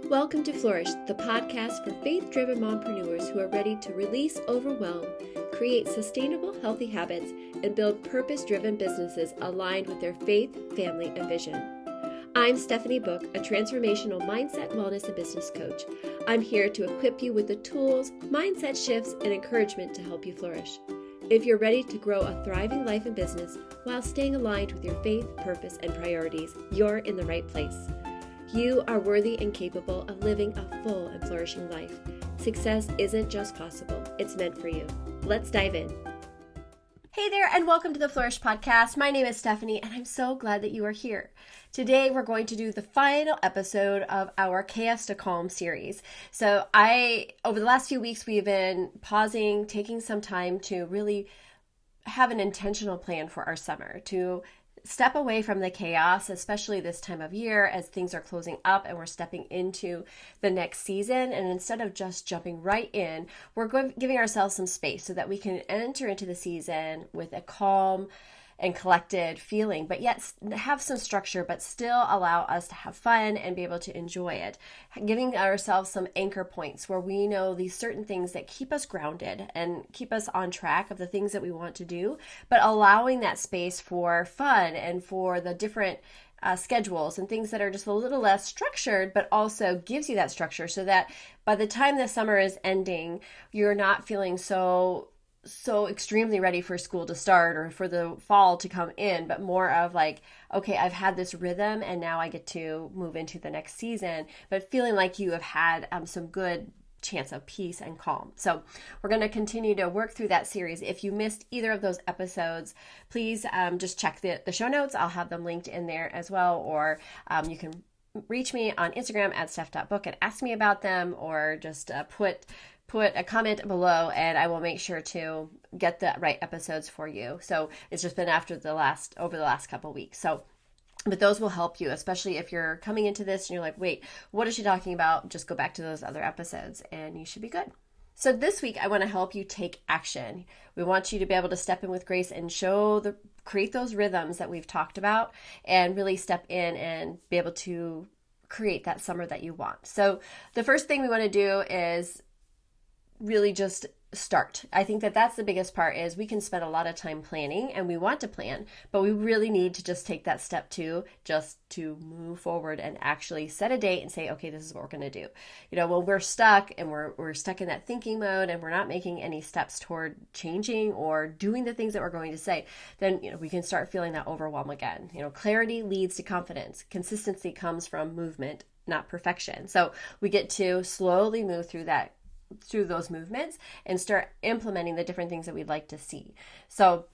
Welcome to Flourish, the podcast for faith-driven mompreneurs who are ready to release overwhelm, create sustainable, healthy habits, and build purpose-driven businesses aligned with their faith, family, and vision. I'm Stephanie Book, a transformational mindset, wellness, and business coach. I'm here to equip you with the tools, mindset shifts, and encouragement to help you flourish. If you're ready to grow a thriving life and business while staying aligned with your faith, purpose, and priorities, you're in the right place. You are worthy and capable of living a full and flourishing life. Success isn't just possible, it's meant for you. Let's dive in. Hey there, and welcome to the Flourish podcast. My name is Stephanie, and I'm so glad that you are here. Today, we're going to do the final episode of our Chaos to Calm series. So over the last few weeks, we've been pausing, taking some time to really have an intentional plan for our summer, to step away from the chaos, especially this time of year as things are closing up and we're stepping into the next season. And instead of just jumping right in, we're giving ourselves some space so that we can enter into the season with a calm and collected feeling, but yet have some structure, but still allow us to have fun and be able to enjoy it. Giving ourselves some anchor points where we know these certain things that keep us grounded and keep us on track of the things that we want to do, but allowing that space for fun and for the different schedules and things that are just a little less structured, but also gives you that structure so that by the time the summer is ending, you're not feeling so extremely ready for school to start or for the fall to come in, but more of like, okay, I've had this rhythm and now I get to move into the next season, but feeling like you have had some good chance of peace and calm. So we're going to continue to work through that series. If you missed either of those episodes, please just check the show notes. I'll have them linked in there as well, or you can reach me on Instagram at steph.book and ask me about them, or just put a comment below and I will make sure to get the right episodes for you. So it's just been over the last couple of weeks. But those will help you, especially if you're coming into this and you're like, wait, what is she talking about? Just go back to those other episodes and you should be good. So this week, I want to help you take action. We want you to be able to step in with grace and create those rhythms that we've talked about and really step in and be able to create that summer that you want. So the first thing we want to do is really just start. I think that that's the biggest part. Is we can spend a lot of time planning and we want to plan, but we really need to just take that step just to move forward and actually set a date and say, okay, this is what we're going to do. When we're stuck and we're stuck in that thinking mode and we're not making any steps toward changing or doing the things that we're going to say, then we can start feeling that overwhelm again. Clarity leads to confidence. Consistency comes from movement, not perfection. So we get to slowly move through those movements and start implementing the different things that we'd like to see. So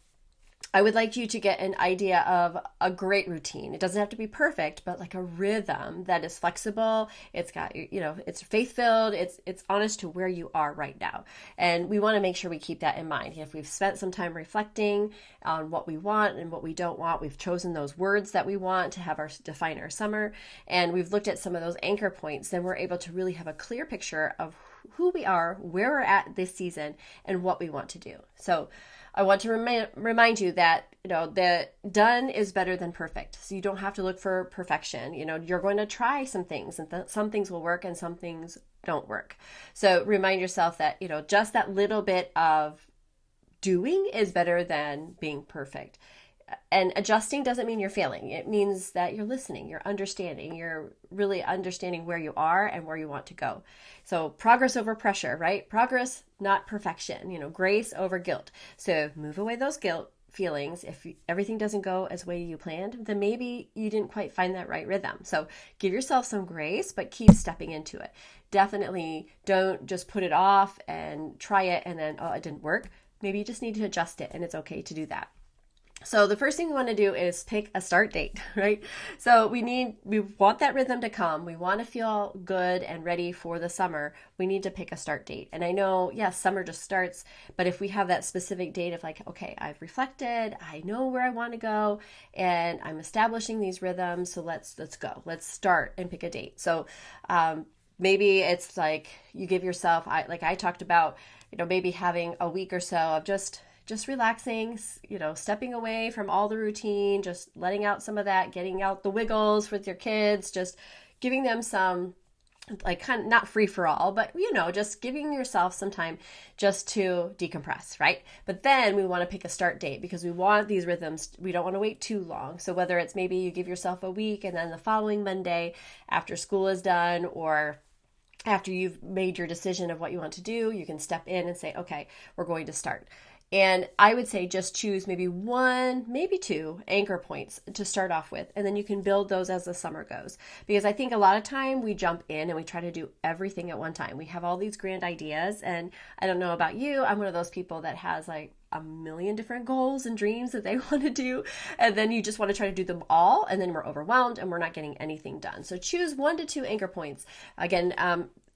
I would like you to get an idea of a great routine. It doesn't have to be perfect, but like a rhythm that is flexible. It's got, it's faith-filled. It's honest to where you are right now. And we want to make sure we keep that in mind. If we've spent some time reflecting on what we want and what we don't want, we've chosen those words that we want to define our summer, and we've looked at some of those anchor points, then we're able to really have a clear picture of who we are, where we're at this season, and what we want to do. So I want to remind you that, the done is better than perfect. So you don't have to look for perfection. You're going to try some things and some things will work and some things don't work. So remind yourself that, just that little bit of doing is better than being perfect. And adjusting doesn't mean you're failing. It means that you're listening, you're understanding, you're really understanding where you are and where you want to go. So progress over pressure, right? Progress, not perfection, grace over guilt. So move away those guilt feelings. If everything doesn't go as way you planned, then maybe you didn't quite find that right rhythm. So give yourself some grace, but keep stepping into it. Definitely don't just put it off and try it and then, it didn't work. Maybe you just need to adjust it, and it's okay to do that. So the first thing we want to do is pick a start date, right? So we want that rhythm to come. We want to feel good and ready for the summer. We need to pick a start date. And I know, yes, summer just starts, but if we have that specific date of like, okay, I've reflected, I know where I want to go, and I'm establishing these rhythms. So let's go. Let's start and pick a date. So maybe it's like you give yourself, I talked about, maybe having a week or so of just relaxing, stepping away from all the routine, just letting out some of that, getting out the wiggles with your kids, just giving them some like kind of not free for all, but just giving yourself some time just to decompress, right? But then we want to pick a start date because we want these rhythms. We don't want to wait too long. So whether it's maybe you give yourself a week and then the following Monday after school is done, or after you've made your decision of what you want to do, you can step in and say, okay, we're going to start. And I would say just choose maybe one, maybe two anchor points to start off with. And then you can build those as the summer goes. Because I think a lot of time we jump in and we try to do everything at one time. We have all these grand ideas. And I don't know about you, I'm one of those people that has like a million different goals and dreams that they want to do. And then you just want to try to do them all. And then we're overwhelmed and we're not getting anything done. So choose 1 to 2 anchor points. Again,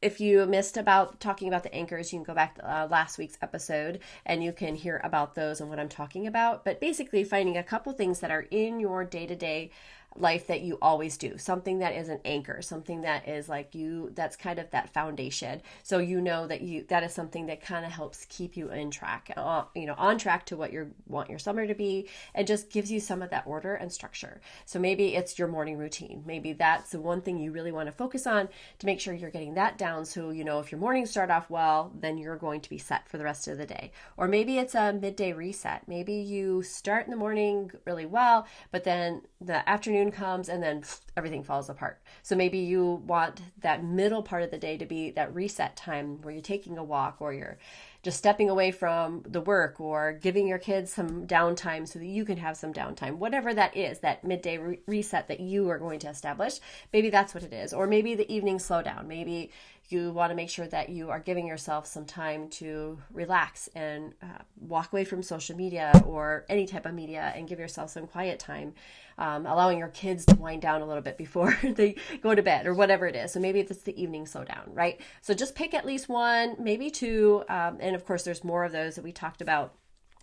if you missed about talking about the anchors, you can go back to last week's episode and you can hear about those and what I'm talking about. But basically finding a couple things that are in your day-to-day life that you always do, something that is an anchor, something that is like that's kind of that foundation. So that is something that kind of helps keep you in track, on track to what you want your summer to be, and just gives you some of that order and structure. So maybe it's your morning routine. Maybe that's the one thing you really want to focus on to make sure you're getting that down. So, if your mornings start off well, then you're going to be set for the rest of the day. Or maybe it's a midday reset. Maybe you start in the morning really well, but then the afternoon comes and then everything falls apart. So maybe you want that middle part of the day to be that reset time where you're taking a walk, or you're just stepping away from the work, or giving your kids some downtime so that you can have some downtime. Whatever that is, that midday reset that you are going to establish, maybe that's what it is. Or maybe the evening slowdown. Maybe you want to make sure that you are giving yourself some time to relax and walk away from social media or any type of media and give yourself some quiet time, allowing your kids to wind down a little bit before they go to bed, or whatever it is. So maybe it's the evening slowdown, right? So just pick at least 1, maybe 2. And of course, there's more of those that we talked about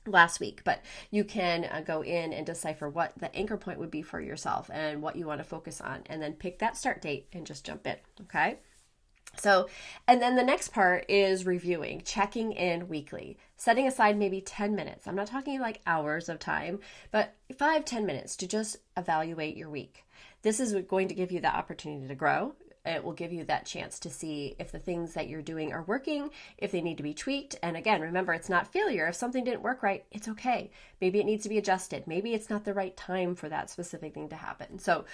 last week, but you can go in and decipher what the anchor point would be for yourself and what you want to focus on, and then pick that start date and just jump in. Okay. So, and then the next part is reviewing, checking in weekly, setting aside maybe 10 minutes. I'm not talking like hours of time, but 5-10 minutes to just evaluate your week. This is going to give you the opportunity to grow. It will give you that chance to see if the things that you're doing are working, if they need to be tweaked. And again, remember, it's not failure. If something didn't work right, it's okay. Maybe it needs to be adjusted. Maybe it's not the right time for that specific thing to happen. So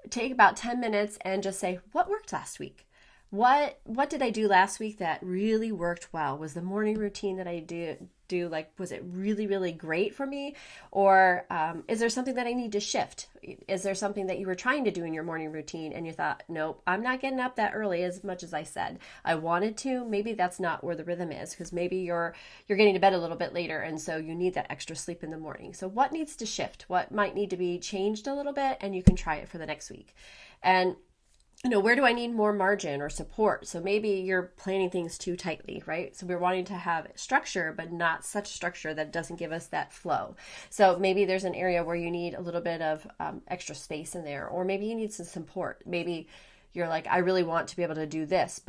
take about 10 minutes and just say, what worked last week? What did I do last week that really worked well? Was the morning routine that I do like, was it really, really great for me? Or is there something that I need to shift? Is there something that you were trying to do in your morning routine and you thought, nope, I'm not getting up that early as much as I said I wanted to? Maybe that's not where the rhythm is, because maybe you're getting to bed a little bit later, and so you need that extra sleep in the morning. So what needs to shift? What might need to be changed a little bit? And you can try it for the next week. And where do I need more margin or support? So maybe you're planning things too tightly, right? So we're wanting to have structure, but not such structure that doesn't give us that flow. So maybe there's an area where you need a little bit of extra space in there, or maybe you need some support. Maybe you're like, I really want to be able to do this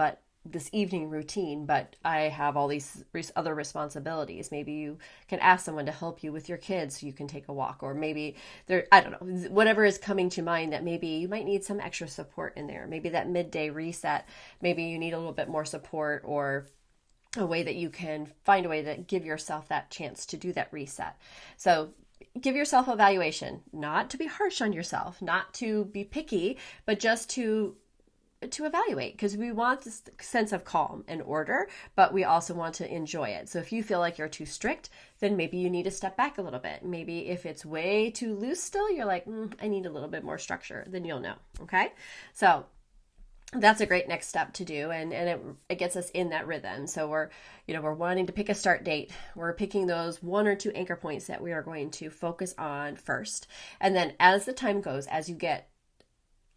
evening routine, but I have all these other responsibilities. Maybe you can ask someone to help you with your kids so you can take a walk, or maybe I don't know, whatever is coming to mind that maybe you might need some extra support in there. Maybe that midday reset, maybe you need a little bit more support, or a way that you can find a way to give yourself that chance to do that reset. So give yourself evaluation, not to be harsh on yourself, not to be picky, but just to evaluate, because we want this sense of calm and order, but we also want to enjoy it. So if you feel like you're too strict, then maybe you need to step back a little bit. Maybe if it's way too loose still, you're like, I need a little bit more structure, then you'll know. Okay. So that's a great next step to do. And it gets us in that rhythm. So we're wanting to pick a start date. We're picking those 1 or 2 anchor points that we are going to focus on first. And then as the time goes, as you get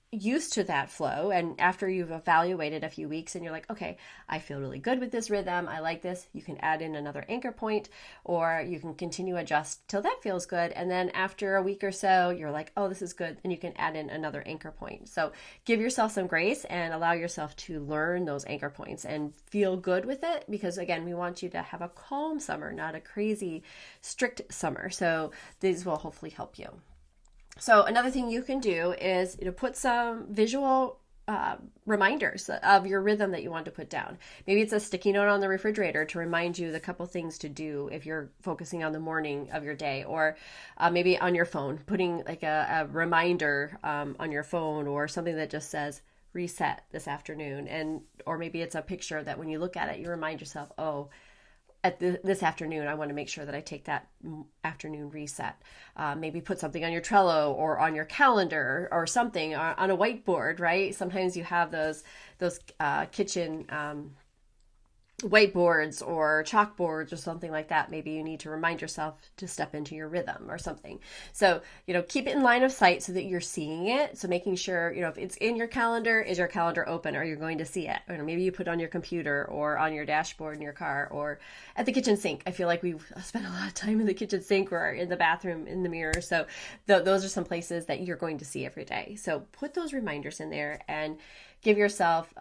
used to that flow, and after you've evaluated a few weeks and you're like, okay, I feel really good with this rhythm, I like this, you can add in another anchor point, or you can continue adjust till that feels good. And then after a week or so, you're like, oh, this is good, and you can add in another anchor point. So give yourself some grace and allow yourself to learn those anchor points and feel good with it, because again, we want you to have a calm summer, not a crazy strict summer. So these will hopefully help you. So another thing you can do is put some visual reminders of your rhythm that you want to put down. Maybe it's a sticky note on the refrigerator to remind you the couple things to do if you're focusing on the morning of your day, or maybe on your phone, putting like a reminder on your phone, or something that just says reset this afternoon. And or maybe it's a picture that when you look at it, you remind yourself, oh, this afternoon, I want to make sure that I take that afternoon reset. Maybe put something on your Trello or on your calendar or something on a whiteboard, right? Sometimes you have those kitchen whiteboards or chalkboards or something like that. Maybe you need to remind yourself to step into your rhythm or something. So, keep it in line of sight so that you're seeing it. So making sure, if it's in your calendar, is your calendar open? Are you going to see it? Or maybe you put it on your computer or on your dashboard in your car or at the kitchen sink. I feel like we've spent a lot of time in the kitchen sink or in the bathroom in the mirror. So those are some places that you're going to see every day. So put those reminders in there and give yourself,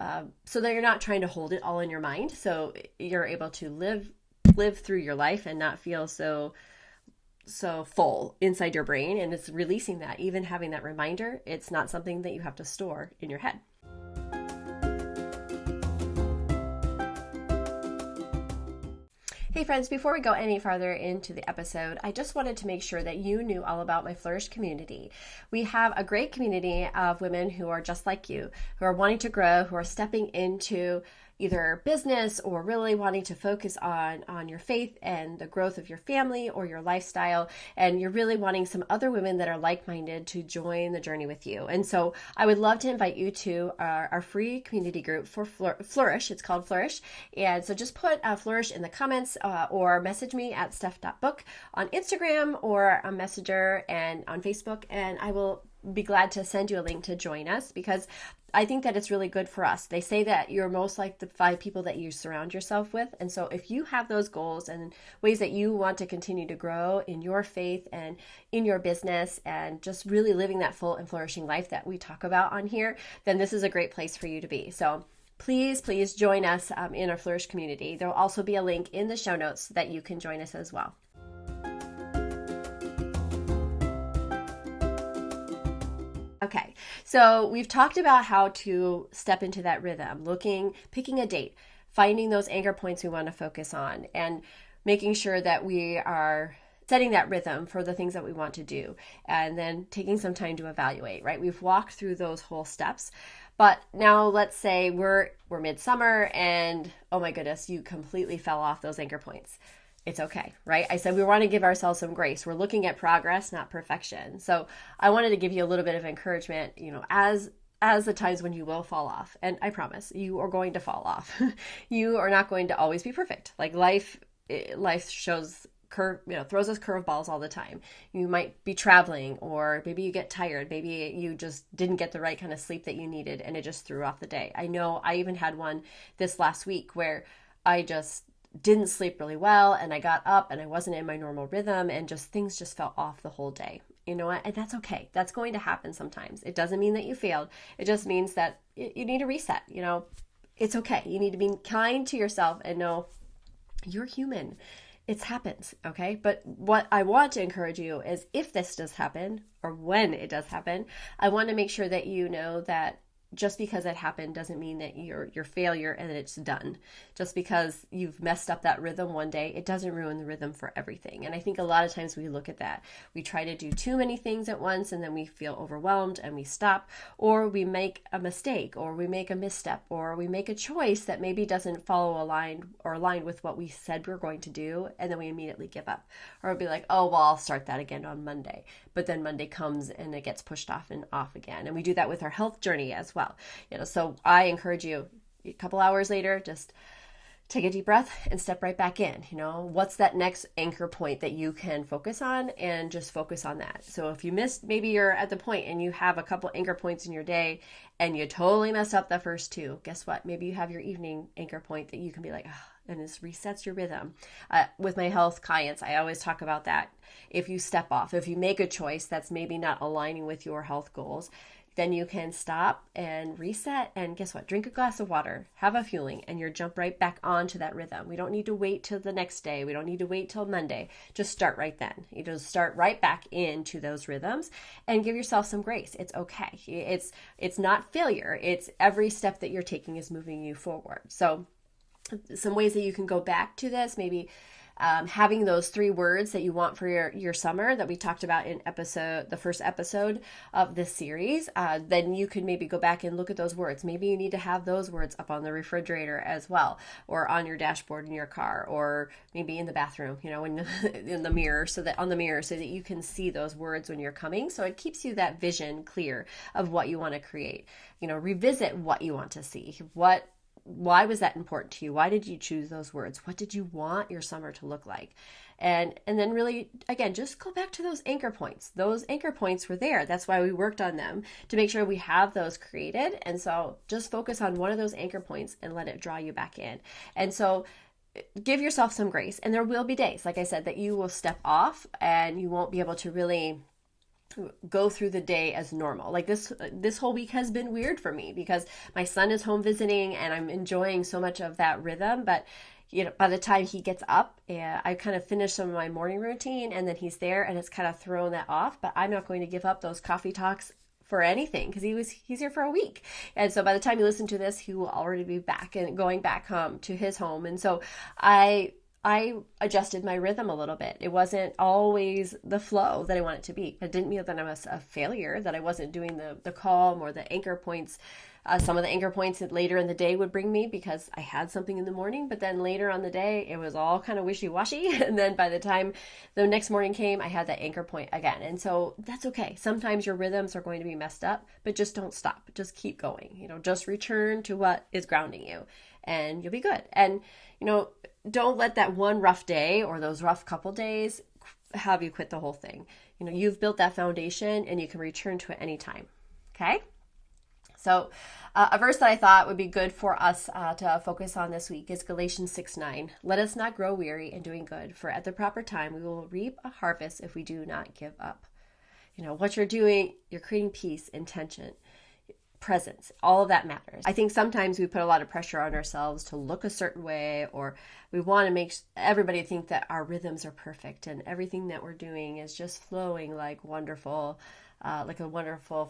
so that you're not trying to hold it all in your mind. So you're able to live through your life and not feel so full inside your brain. And it's releasing that, even having that reminder, it's not something that you have to store in your head. Hey friends, before we go any farther into the episode, I just wanted to make sure that you knew all about my Flourish community. We have a great community of women who are just like you, who are wanting to grow, who are stepping into either business or really wanting to focus on your faith and the growth of your family or your lifestyle. And you're really wanting some other women that are like-minded to join the journey with you. And so I would love to invite you to our free community group for Flourish. It's called Flourish. And so just put Flourish in the comments or message me at steph.book on Instagram or on Messenger and on Facebook. And I will be glad to send you a link to join us, because I think that it's really good for us. They say that you're most like the 5 people that you surround yourself with. And so if you have those goals and ways that you want to continue to grow in your faith and in your business and just really living that full and flourishing life that we talk about on here, then this is a great place for you to be. So please join us in our Flourish community. There will also be a link in the show notes that you can join us as well. Okay, so we've talked about how to step into that rhythm, picking a date, finding those anchor points we want to focus on, and making sure that we are setting that rhythm for the things that we want to do, and then taking some time to evaluate, right? We've walked through those whole steps, but now let's say we're midsummer and, oh my goodness, you completely fell off those anchor points. It's okay, right? I said we want to give ourselves some grace. We're looking at progress, not perfection. So I wanted to give you a little bit of encouragement, as the times when you will fall off. And I promise you are going to fall off. You are not going to always be perfect. Like life throws us curveballs all the time. You might be traveling, or maybe you get tired. Maybe you just didn't get the right kind of sleep that you needed and it just threw off the day. I know I even had one this last week where I just didn't sleep really well, and I got up and I wasn't in my normal rhythm, and things just fell off the whole day. You know what? And that's okay. That's going to happen sometimes. It doesn't mean that you failed. It just means that you need to reset. It's okay. You need to be kind to yourself and know you're human. It happens, okay? But what I want to encourage you is, if this does happen, or when it does happen, I want to make sure that you know that just because it happened doesn't mean that you're failure and that it's done. Just because you've messed up that rhythm one day, it doesn't ruin the rhythm for everything. And I think a lot of times we look at that. We try to do too many things at once, and then we feel overwhelmed and we stop, or we make a mistake, or we make a misstep, or we make a choice that maybe doesn't follow aligned with what we said we were going to do, and then we immediately give up. Or we'll be like, oh, well, I'll start that again on Monday. But then Monday comes and it gets pushed off and off again. And we do that with our health journey as well. So I encourage you, a couple hours later, just take a deep breath and step right back in. What's that next anchor point that you can focus on, and just focus on that. So if you missed, maybe you're at the point and you have a couple anchor points in your day and you totally messed up the first 2. Guess what? Maybe you have your evening anchor point that you can be like, and this resets your rhythm. With my health clients, I always talk about that. If you step off, if you make a choice that's maybe not aligning with your health goals, then you can stop and reset, and guess what? Drink a glass of water, have a fueling, and you'll jump right back onto that rhythm. We don't need to wait till the next day. We don't need to wait till Monday. Just start right then. You just start right back into those rhythms and give yourself some grace. It's okay. It's not failure. It's every step that you're taking is moving you forward. So some ways that you can go back to this, maybe having those 3 words that you want for your summer that we talked about in the first episode of this series, then you could maybe go back and look at those words. Maybe you need to have those words up on the refrigerator as well, or on your dashboard in your car, or maybe in the bathroom, in the mirror, so that you can see those words when you're coming. So it keeps you that vision clear of what you want to create. Revisit what you want to see. Why was that important to you? Why did you choose those words? What did you want your summer to look like? And then really, again, just go back to those anchor points. Those anchor points were there. That's why we worked on them, to make sure we have those created. And so just focus on one of those anchor points and let it draw you back in. And so give yourself some grace. And there will be days, like I said, that you will step off and you won't be able to really go through the day as normal. Like this whole week has been weird for me because my son is home visiting and I'm enjoying so much of that rhythm. But by the time he gets up, I kind of finish some of my morning routine, and then he's there, and it's kind of thrown that off. But I'm not going to give up those coffee talks for anything, because he's here for a week. And so by the time you listen to this, he will already be back and going back home to his home. And so I adjusted my rhythm a little bit. It wasn't always the flow that I want it to be. It didn't mean that I was a failure, that I wasn't doing the calm or the anchor points. Some of the anchor points that later in the day would bring me because I had something in the morning, but then later on the day, it was all kind of wishy-washy. And then by the time the next morning came, I had that anchor point again. And so that's okay. Sometimes your rhythms are going to be messed up, but just don't stop. Just keep going. Just return to what is grounding you, and you'll be good. And, don't let that one rough day or those rough couple days have you quit the whole thing. You've built that foundation and you can return to it anytime. Okay? So a verse that I thought would be good for us to focus on this week is Galatians 6:9. Let us not grow weary in doing good, for at the proper time we will reap a harvest if we do not give up. What you're doing, you're creating peace, intention, presence, all of that matters. I think sometimes we put a lot of pressure on ourselves to look a certain way, or we want to make everybody think that our rhythms are perfect and everything that we're doing is just flowing like a wonderful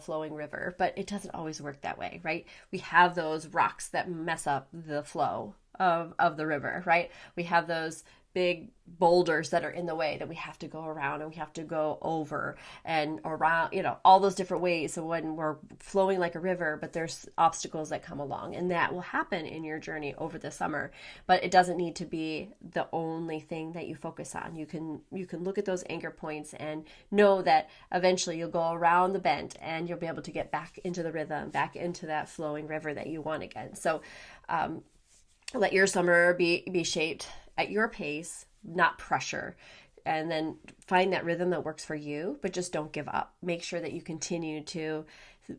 flowing river. But it doesn't always work that way, right? We have those rocks that mess up the flow of the river, right? We have those big boulders that are in the way that we have to go around and we have to go over and around, all those different ways. So when we're flowing like a river, but there's obstacles that come along, and that will happen in your journey over the summer. But it doesn't need to be the only thing that you focus on. You can look at those anchor points and know that eventually you'll go around the bend and you'll be able to get back into the rhythm, back into that flowing river that you want again. So let your summer be shaped at your pace, not pressure. And then find that rhythm that works for you, but just don't give up. Make sure that you continue to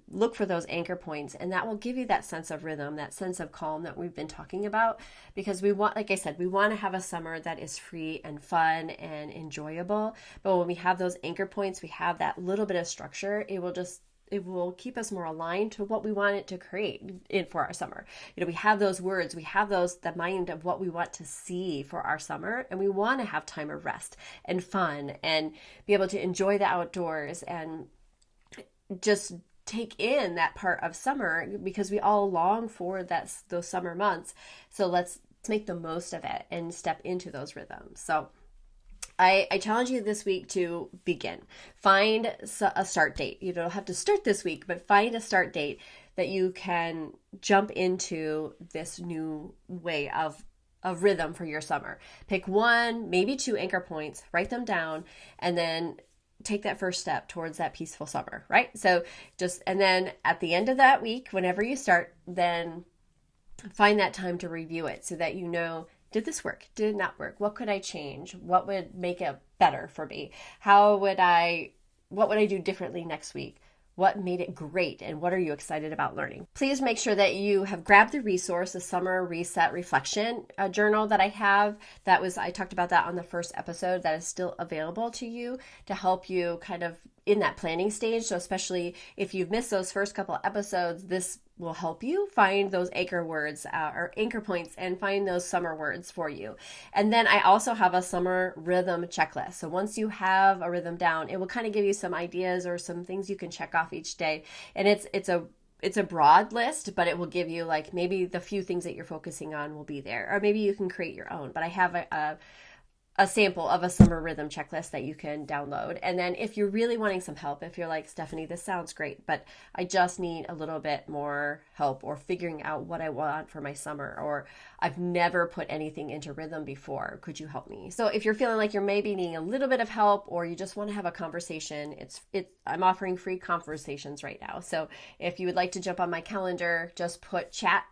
look for those anchor points, and that will give you that sense of rhythm, that sense of calm that we've been talking about, because we want, like I said, we want to have a summer that is free and fun and enjoyable. But when we have those anchor points, we have that little bit of structure, it will keep us more aligned to what we want it to create for our summer. We have those words, we have the mind of what we want to see for our summer, and we want to have time of rest and fun and be able to enjoy the outdoors and just take in that part of summer, because we all long for those summer months. So let's make the most of it and step into those rhythms. So I challenge you this week to begin. Find a start date. You don't have to start this week, but find a start date that you can jump into this new way of rhythm for your summer. Pick 1, maybe 2 anchor points, write them down, and then take that first step towards that peaceful summer, right? So and then at the end of that week, whenever you start, then find that time to review it so that did this work? Did it not work? What could I change? What would make it better for me? What would I do differently next week? What made it great? And what are you excited about learning? Please make sure that you have grabbed the resource, the Summer Reset Reflection journal that I have. I talked about that on the first episode. That is still available to you to help you kind of in that planning stage. So especially if you've missed those first couple episodes, this will help you find those anchor words or anchor points and find those summer words for you. And then I also have a summer rhythm checklist. So once you have a rhythm down, it will kind of give you some ideas or some things you can check off each day. And it's a broad list, but it will give you like maybe the few things that you're focusing on will be there, or maybe you can create your own. But I have a sample of a summer rhythm checklist that you can download. And then if you're really wanting some help, if you're like, Stephanie, this sounds great, but I just need a little bit more help or figuring out what I want for my summer, or I've never put anything into rhythm before, could you help me? So if you're feeling like you're maybe needing a little bit of help, or you just want to have a conversation, I'm offering free conversations right now. So if you would like to jump on my calendar, just put chat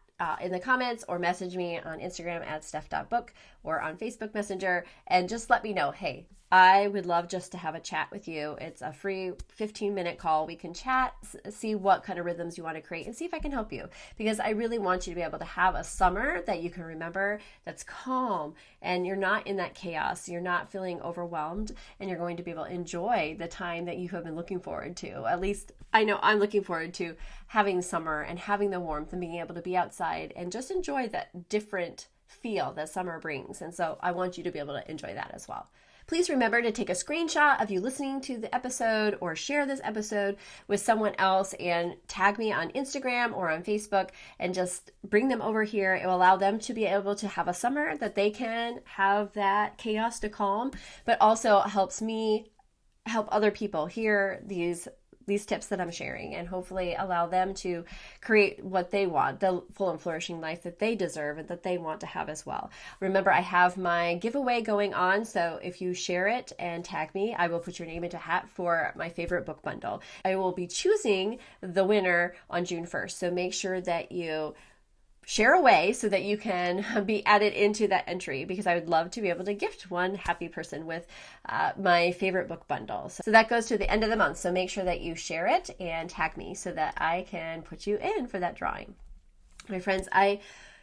in the comments or message me on Instagram at steph.book or on Facebook Messenger, and just let me know, hey, I would love just to have a chat with you. It's a free 15-minute call. We can chat, see what kind of rhythms you want to create, and see if I can help you, because I really want you to be able to have a summer that you can remember that's calm, and you're not in that chaos. You're not feeling overwhelmed, and you're going to be able to enjoy the time that you have been looking forward to. At least I know I'm looking forward to having summer and having the warmth and being able to be outside and just enjoy that different feel that summer brings. And so I want you to be able to enjoy that as well. Please remember to take a screenshot of you listening to the episode, or share this episode with someone else and tag me on Instagram or on Facebook, and just bring them over here. It will allow them to be able to have a summer that they can have that chaos to calm, but also helps me help other people hear these tips that I'm sharing, and hopefully allow them to create what they want, the full and flourishing life that they deserve and that they want to have as well. Remember, I have my giveaway going on, so if you share it and tag me, I will put your name into a hat for my favorite book bundle. I will be choosing the winner on June 1st, so make sure that you share away so that you can be added into that entry, because I would love to be able to gift one happy person with my favorite book bundle. So that goes to the end of the month. So make sure that you share it and tag me so that I can put you in for that drawing. My friends, I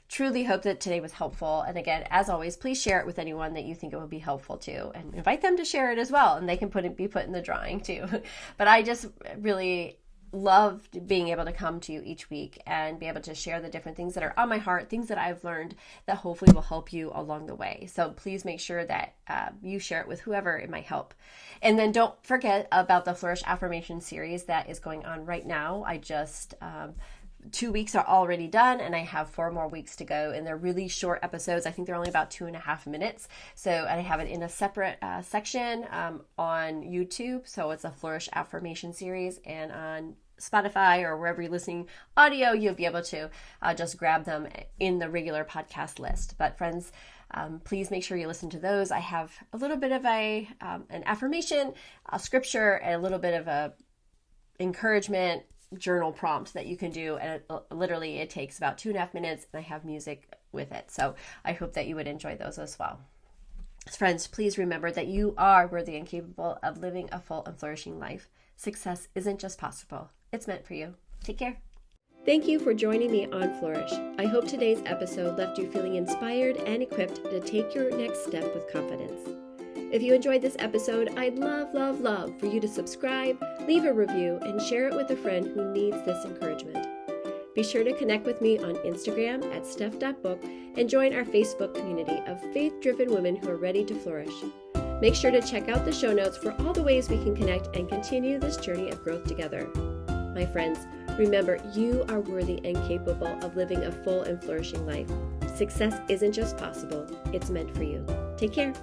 truly hope that today was helpful. And again, as always, please share it with anyone that you think it would be helpful to, and invite them to share it as well. And they can be put in the drawing too. But I just really loved being able to come to you each week and be able to share the different things that are on my heart, things that I've learned that hopefully will help you along the way. So please make sure that you share it with whoever it might help. And then don't forget about the Flourish Affirmation series that is going on right now. I just 2 weeks are already done, and I have 4 more weeks to go, and they're really short episodes. I think they're only about 2.5 minutes. So, and I have it in a separate section on YouTube. So it's a Flourish Affirmation series, and on Spotify or wherever you're listening audio, you'll be able to just grab them in the regular podcast list. But friends, please make sure you listen to those. I have a little bit of an affirmation, a scripture, and a little bit of a encouragement journal prompt that you can do, and literally it takes about 2.5 minutes, and I have music with it. So I hope that you would enjoy those as well. Friends, please remember that you are worthy and capable of living a full and flourishing life. Success isn't just possible, it's meant for you. Take care. Thank you for joining me on Flourish. I hope today's episode left you feeling inspired and equipped to take your next step with confidence. If you enjoyed this episode, I'd love for you to subscribe, leave a review, and share it with a friend who needs this encouragement. Be sure to connect with me on Instagram at steph.book and join our Facebook community of faith-driven women who are ready to flourish. Make sure to check out the show notes for all the ways we can connect and continue this journey of growth together. My friends, remember, you are worthy and capable of living a full and flourishing life. Success isn't just possible, it's meant for you. Take care.